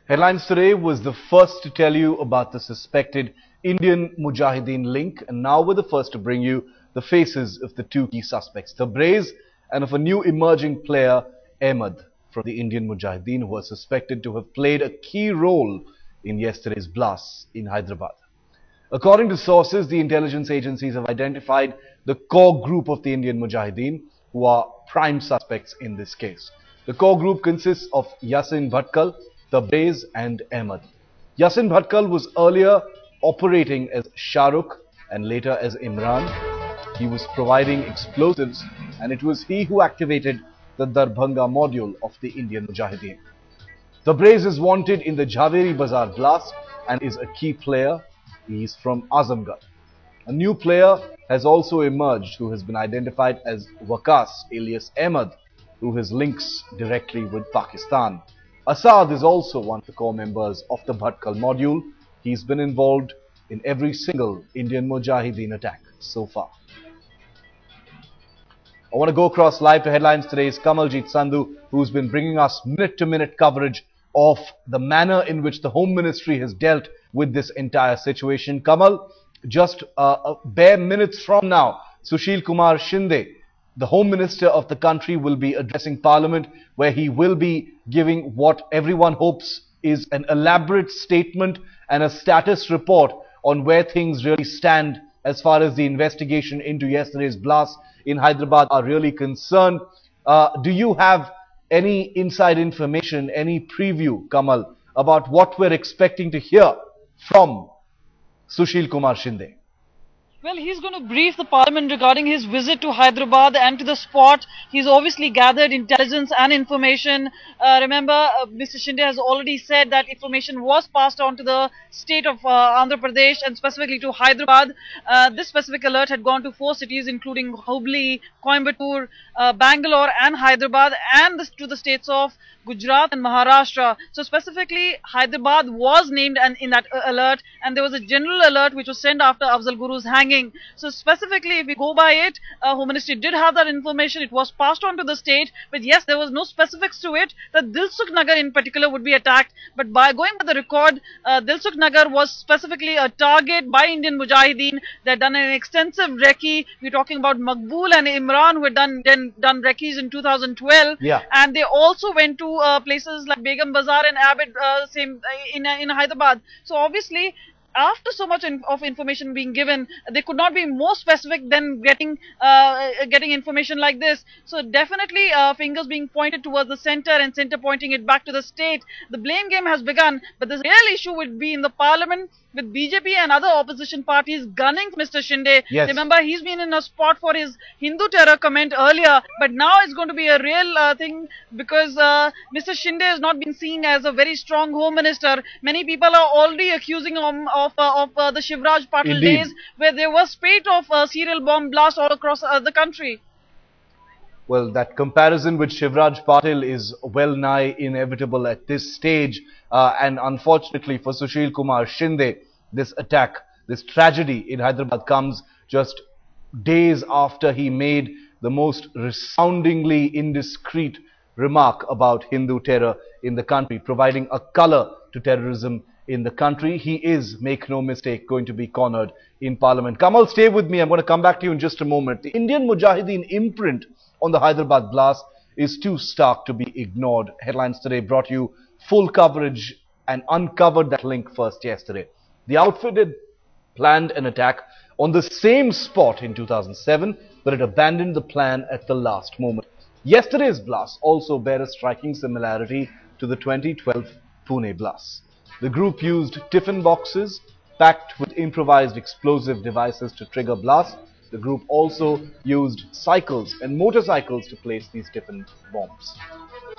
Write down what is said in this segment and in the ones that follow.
Headlines today was the first to tell you about the suspected Indian Mujahideen link, and now we're the first to bring you the faces of the two key suspects, Tabriz, and of a new emerging player, Ahmed, from the Indian Mujahideen, who are suspected to have played a key role in yesterday's blast in Hyderabad. According to sources, the intelligence agencies have identified the core group of the Indian Mujahideen, who are prime suspects in this case. The core group consists of Yasin Bhatkal, Tabriz and Ahmed. Yasin Bhatkal was earlier operating as Shahrukh and later as Imran. He was providing explosives, and it was he who activated the Darbhanga module of the Indian Mujahideen. Tabriz is wanted in the Jhaveri Bazaar blast and is a key player. He is from Azamgarh. A new player has also emerged who has been identified as Waqas alias Ahmed, who has links directly with Pakistan. Asad is also one of the core members of the Bhatkal module. He's been involved in every single Indian Mujahideen attack so far. I want to go across live to headlines today is Kamaljit Sandhu, who's been bringing us minute-to-minute coverage of the manner in which the Home Ministry has dealt with this entire situation. Kamal, just a bare minutes from now, Sushilkumar Shinde, the Home Minister of the country, will be addressing Parliament, where he will be giving what everyone hopes is an elaborate statement and a status report on where things really stand as far as the investigation into yesterday's blast in Hyderabad are really concerned. Do you have any inside information, any preview, Kamal, about what we're expecting to hear from Sushilkumar Shinde? Well, he's going to brief the Parliament regarding his visit to Hyderabad and to the spot. He's obviously gathered intelligence and information. Remember, Mr. Shinde has already said that information was passed on to the state of Andhra Pradesh and specifically to Hyderabad. This specific alert had gone to 4 cities including Hubli, Coimbatore, Bangalore and Hyderabad, and to the states of Gujarat and Maharashtra. So specifically, Hyderabad was named in that alert, and there was a general alert which was sent after Afzal Guru's hanging. So specifically, if we go by it, Home Ministry did have that information. It was passed on to the state, but yes, there was no specifics to it that Dilsukh Nagar in particular would be attacked. But by going by the record, Dilsukh Nagar was specifically a target by Indian Mujahideen. They had done an extensive recce. We're talking about Maqbool and Imran, who had done recce's in 2012. Yeah. And they also went to places like Begum Bazaar and Abid in Hyderabad. So obviously, after so much of information being given, they could not be more specific than getting information like this. So definitely fingers being pointed towards the center and center pointing it back to the state. The blame game has begun, but the real issue would be in the Parliament with BJP and other opposition parties gunning Mr. Shinde. Yes. Remember, he's been in a spot for his Hindu terror comment earlier, but now it's going to be a real thing because Mr. Shinde has not been seen as a very strong Home Minister. Many people are already accusing him of the Shivraj Patil days, where there was spate of serial bomb blasts all across the country. Well, that comparison with Shivraj Patil is well nigh inevitable at this stage. And unfortunately for Sushilkumar Shinde, this attack, this tragedy in Hyderabad comes just days after he made the most resoundingly indiscreet remark about Hindu terror in the country, providing a color to terrorism in the country. He is, make no mistake, going to be cornered in Parliament. Kamal, stay with me. I'm going to come back to you in just a moment. The Indian Mujahideen imprint on the Hyderabad blast is too stark to be ignored. Headlines today brought you full coverage and uncovered that link first yesterday. The outfit had planned an attack on the same spot in 2007, but it abandoned the plan at the last moment. Yesterday's blast also bear a striking similarity to the 2012 Pune blast. The group used tiffin boxes packed with improvised explosive devices to trigger blasts. The group also used cycles and motorcycles to place these tiffin bombs.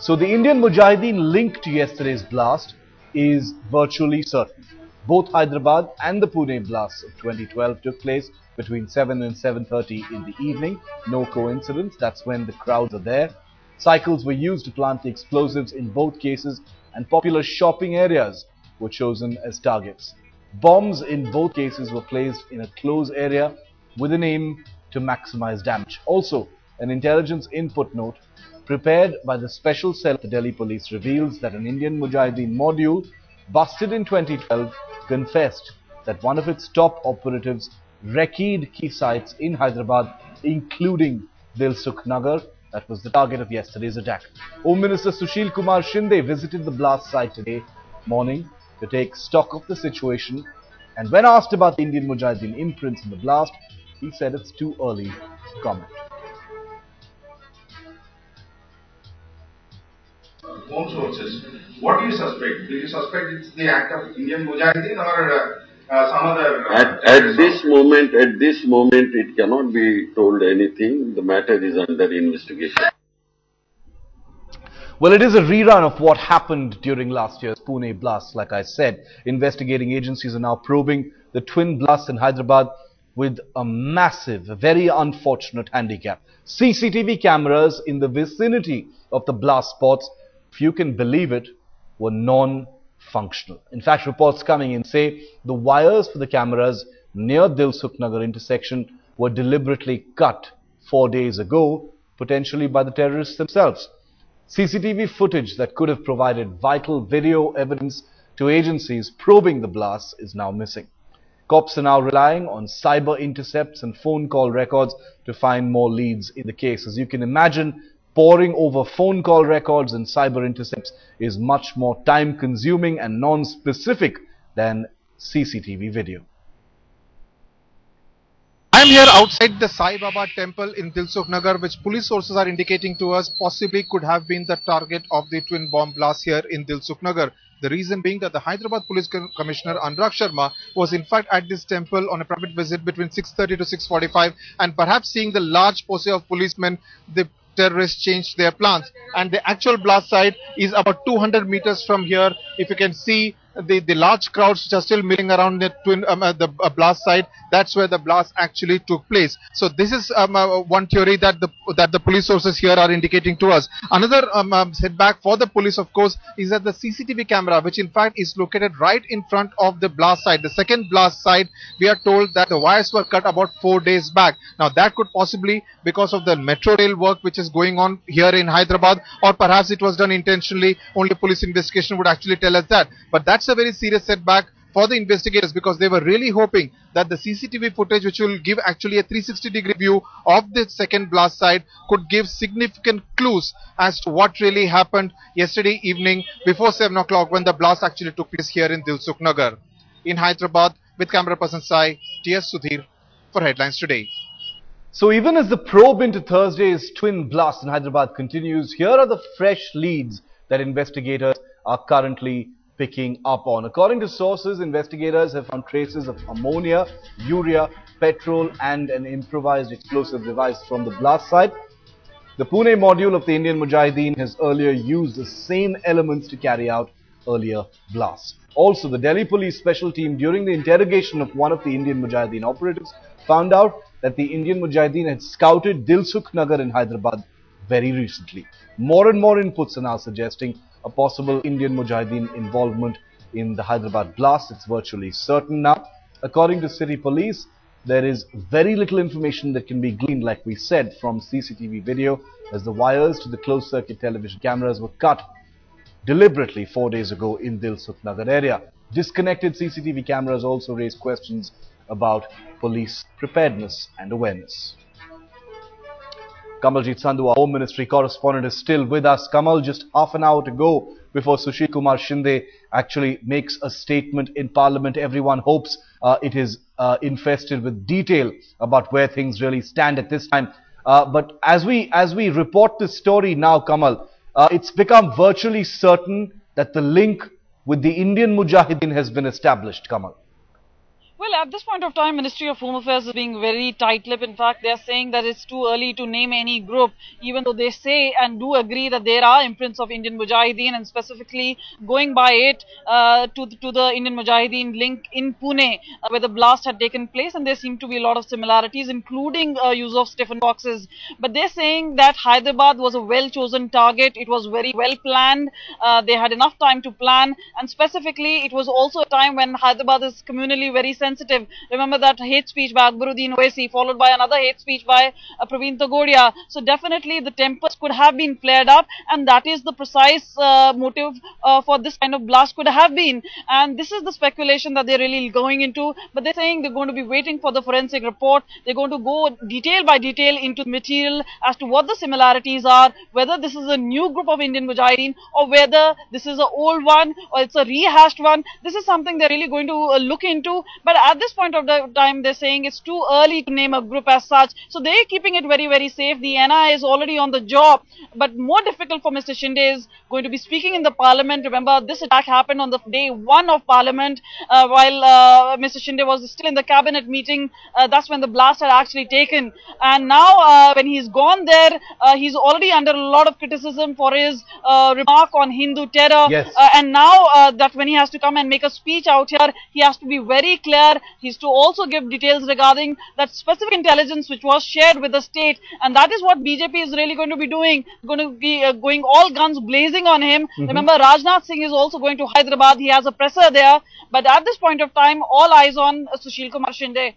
So the Indian Mujahideen link to yesterday's blast is virtually certain. Both Hyderabad and the Pune blasts of 2012 took place between 7 and 7:30 in the evening. No coincidence, that's when the crowds are there. Cycles were used to plant the explosives in both cases, and popular shopping areas were chosen as targets. Bombs in both cases were placed in a closed area with an aim to maximize damage. Also, an intelligence input note prepared by the special cell of the Delhi police reveals that an Indian Mujahideen module busted in 2012 confessed that one of its top operatives recce'd key sites in Hyderabad, including Dilsukh Nagar. That was the target of yesterday's attack. Home Minister Sushilkumar Shinde visited the blast site today morning to take stock of the situation, and when asked about the Indian Mujahideen imprints in the blast, he said it's too early to comment. Home sources. What do you suspect? Do you suspect it's the act of Indian Mujahideen or some other? At this moment, it cannot be told anything. The matter is under investigation. Well, it is a rerun of what happened during last year's Pune blast. Like I said, investigating agencies are now probing the twin blasts in Hyderabad with a massive, very unfortunate handicap. CCTV cameras in the vicinity of the blast spots, if you can believe it, were non-functional. In fact, reports coming in say the wires for the cameras near Dilsukh Nagar intersection were deliberately cut 4 days ago, potentially by the terrorists themselves. CCTV footage that could have provided vital video evidence to agencies probing the blasts is now missing. Cops are now relying on cyber intercepts and phone call records to find more leads in the case. As you can imagine, poring over phone call records and cyber intercepts is much more time-consuming and non-specific than CCTV video. I am here outside the Sai Baba temple in Dilsukh Nagar, which police sources are indicating to us possibly could have been the target of the twin bomb blast here in Dilsukh Nagar. The reason being that the Hyderabad Police Commissioner Anurag Sharma was in fact at this temple on a private visit between 6:30 to 6:45, and perhaps seeing the large posse of policemen, the terrorists changed their plans, and the actual blast site is about 200 meters from here. If you can see the large crowds which are still milling around the blast site, that's where the blast actually took place. So this is one theory that the police sources here are indicating to us. Another setback for the police, of course, is that the CCTV camera, which in fact is located right in front of the blast site, the second blast site, we are told that the wires were cut about 4 days back. Now that could possibly because of the metro rail work which is going on here in Hyderabad, or perhaps it was done intentionally. Only police investigation would actually tell us that. But that's a very serious setback for the investigators, because they were really hoping that the CCTV footage, which will give actually a 360-degree view of the second blast site, could give significant clues as to what really happened yesterday evening before 7 o'clock when the blast actually took place here in Dilsukh Nagar. In Hyderabad, with camera person Sai, T.S. Sudhir for Headlines Today. So even as the probe into Thursday's twin blast in Hyderabad continues, here are the fresh leads that investigators are currently picking up on. According to sources, investigators have found traces of ammonia, urea, petrol and an improvised explosive device from the blast site. The Pune module of the Indian Mujahideen has earlier used the same elements to carry out earlier blasts. Also, the Delhi police special team, during the interrogation of one of the Indian Mujahideen operatives, found out that the Indian Mujahideen had scouted Dilsukh Nagar in Hyderabad very recently. More and more inputs are now suggesting a possible Indian Mujahideen involvement in the Hyderabad blast. It's virtually certain now. According to city police, there is very little information that can be gleaned, like we said, from CCTV video, as the wires to the closed-circuit television cameras were cut deliberately 4 days ago in Dilsukh Nagar area. Disconnected CCTV cameras also raise questions about police preparedness and awareness. Kamaljeet Sandhu, our Home Ministry correspondent, is still with us. Kamal, just half an hour to go before Sushilkumar Shinde actually makes a statement in Parliament. Everyone hopes it is infested with detail about where things really stand at this time. But as we report this story now, Kamal, it's become virtually certain that the link with the Indian Mujahideen has been established, Kamal. Well, at this point of time, Ministry of Home Affairs is being very tight-lipped. In fact, they are saying that it's too early to name any group, even though they say and do agree that there are imprints of Indian Mujahideen, and specifically going by it to the Indian Mujahideen link in Pune, where the blast had taken place, and there seem to be a lot of similarities, including use of Stephen boxes. But they're saying that Hyderabad was a well-chosen target. It was very well planned. They had enough time to plan, and specifically, it was also a time when Hyderabad is communally very sensitive. sensitive. Remember that hate speech by Akbaruddin Owaisi, followed by another hate speech by Praveen Togodia. So definitely the tempers could have been flared up, and that is the precise motive for this kind of blast could have been. And this is the speculation that they're really going into, but they're saying they're going to be waiting for the forensic report. They're going to go detail by detail into the material as to what the similarities are, whether this is a new group of Indian Mujahideen or whether this is an old one or it's a rehashed one. This is something they're really going to look into, but at this point of the time they're saying it's too early to name a group as such, so they're keeping it very, very safe. The NIA is already on the job, but more difficult for Mr. Shinde is going to be speaking in the parliament. Remember, this attack happened on the day one of parliament while Mr. Shinde was still in the cabinet meeting. That's when the blast had actually taken, and now when he's gone there, he's already under a lot of criticism for his remark on Hindu terror. Yes. And now that when he has to come and make a speech out here, he has to be very clear. He's to also give details regarding that specific intelligence which was shared with the state, and that is what BJP is really going to be doing. Going to be going all guns blazing on him. Remember, Rajnath Singh is also going to Hyderabad. He has a presser there, but at this point of time, all eyes on Sushilkumar Shinde.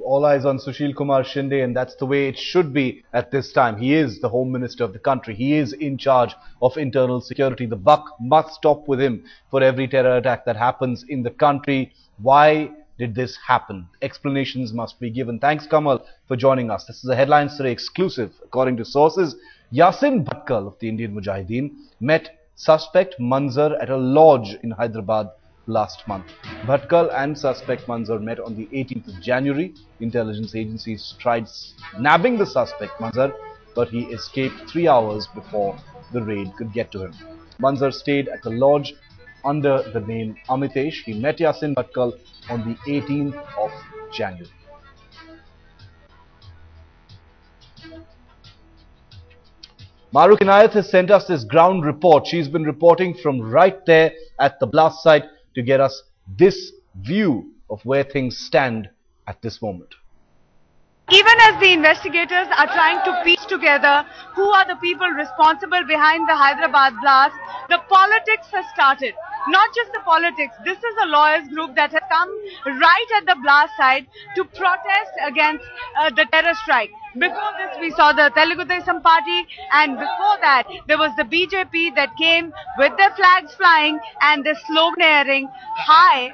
All eyes on Sushilkumar Shinde, and that's the way it should be at this time. He is the Home Minister of the country. He is in charge of internal security. The buck must stop with him for every terror attack that happens in the country. Why did this happen? Explanations must be given. Thanks, Kamal, for joining us. This is a Headlines Today exclusive. According to sources, Yasin Bhatkal of the Indian Mujahideen met suspect Manzar at a lodge in Hyderabad last month. Bhatkal and suspect Manzar met on the 18th of January. Intelligence agencies tried nabbing the suspect Manzar, but he escaped 3 hours before the raid could get to him. Manzar stayed at the lodge under the name Amitesh. He met Yasin Bhatkal on the 18th of January. Maruk Inayat has sent us this ground report. She's been reporting from right there at the blast site to get us this view of where things stand at this moment. Even as the investigators are trying to piece together who are the people responsible behind the Hyderabad blast, the politics has started. Not just the politics, this is a lawyers group that has come right at the blast site to protest against the terror strike. Before this, we saw the Telugu Desam party, and before that, there was the BJP that came with their flags flying and their sloganeering high,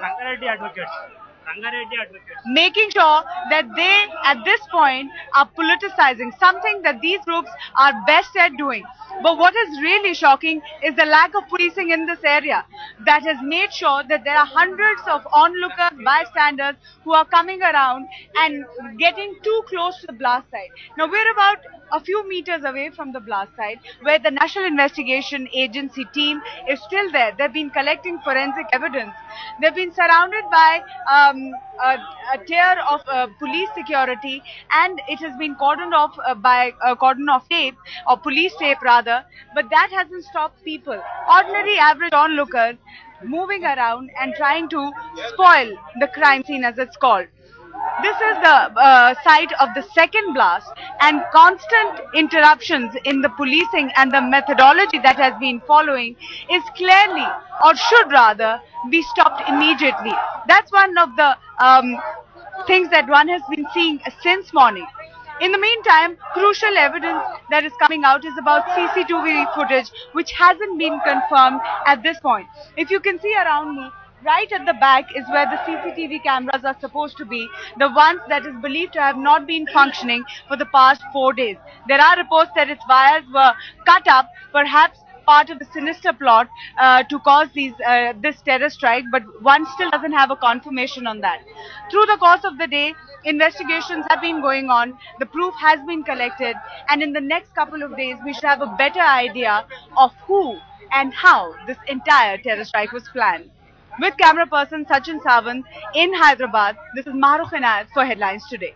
making sure that they, at this point, are politicizing, something that these groups are best at doing. But what is really shocking is the lack of policing in this area that has made sure that there are hundreds of onlookers, bystanders who are coming around and getting too close to the blast site. Now, we're about a few meters away from the blast site where the National Investigation Agency team is still there. They've been collecting forensic evidence. They've been surrounded by a tier of police security, and it has been cordoned off by a cordon of tape, or police tape rather, but that hasn't stopped people, ordinary average onlookers, moving around and trying to spoil the crime scene, as it's called. This is the site of the second blast, and constant interruptions in the policing and the methodology that has been following is clearly, or should rather, be stopped immediately. That's one of the things that one has been seeing since morning. In the meantime, crucial evidence that is coming out is about CCTV footage, which hasn't been confirmed at this point. If you can see around me, right at the back is where the CCTV cameras are supposed to be, the ones that is believed to have not been functioning for the past 4 days. There are reports that its wires were cut up, perhaps part of the sinister plot to cause this terror strike, but one still doesn't have a confirmation on that. Through the course of the day, investigations have been going on, the proof has been collected, and in the next couple of days we should have a better idea of who and how this entire terror strike was planned. With camera person Sachin Sawant in Hyderabad, this is Maruk Inayat for Headlines Today.